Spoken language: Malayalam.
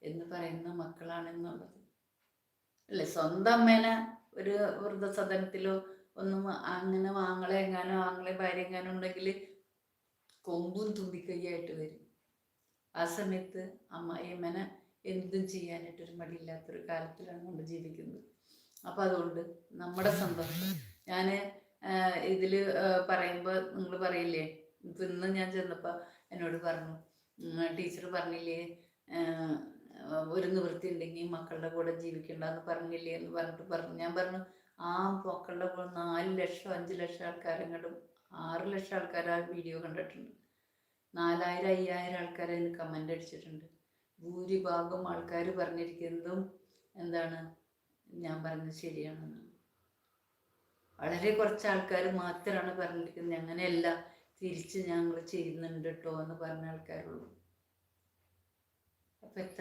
എന്ന് പറയുന്ന മക്കളാണെന്നുള്ളത് അല്ലേ. സ്വന്തം അമ്മേനെ ഒരു വൃദ്ധസദനത്തിലോ ഒന്നും അങ്ങനെ ആങ്ങളെ ഭാര്യ എങ്ങാനും ഉണ്ടെങ്കിൽ കൊമ്പും തുമ്പിക്കൈയായിട്ട് വരും. ആ സമയത്ത് അമ്മായിയമ്മനെ എന്തും ചെയ്യാനായിട്ടൊരു മടിയില്ലാത്തൊരു കാലത്തിലാണ് നമ്മൾ ജീവിക്കുന്നത്. അപ്പം അതുകൊണ്ട് നമ്മുടെ സന്തോഷം ഞാൻ ഇതിൽ പറയുമ്പോൾ നിങ്ങൾ പറയില്ലേ, ഇപ്പം ഇന്ന് ഞാൻ ചെന്നപ്പോൾ എന്നോട് പറഞ്ഞു, ടീച്ചർ പറഞ്ഞില്ലേ ഒരു നിവൃത്തി ഉണ്ടെങ്കിൽ മക്കളുടെ കൂടെ ജീവിക്കണ്ടെന്ന് പറഞ്ഞില്ലേ എന്ന് പറഞ്ഞു. ഞാൻ പറഞ്ഞു, ആ മക്കളുടെ കൂടെ 4 ലക്ഷം 5 ലക്ഷം ആൾക്കാരെങ്ങോട്ടും 6 ലക്ഷം ആൾക്കാർ ആ വീഡിയോ കണ്ടിട്ടുണ്ട്. 4000 5000 ആൾക്കാർ അതിന് കമൻ്റ് അടിച്ചിട്ടുണ്ട്. ഭൂരിഭാഗം ആൾക്കാർ പറഞ്ഞിരിക്കുന്നതും എന്താണ്, ഞാൻ പറഞ്ഞത് ശരിയാണെന്ന്. വളരെ കുറച്ച് ആൾക്കാർ മാത്രമാണ് പറഞ്ഞിരിക്കുന്നത് അങ്ങനെയല്ല, തിരിച്ച് ഞങ്ങൾ ചെയ്യുന്നുണ്ട് കേട്ടോ എന്ന് പറഞ്ഞ ആൾക്കാരുള്ളൂ. അപ്പം എത്ര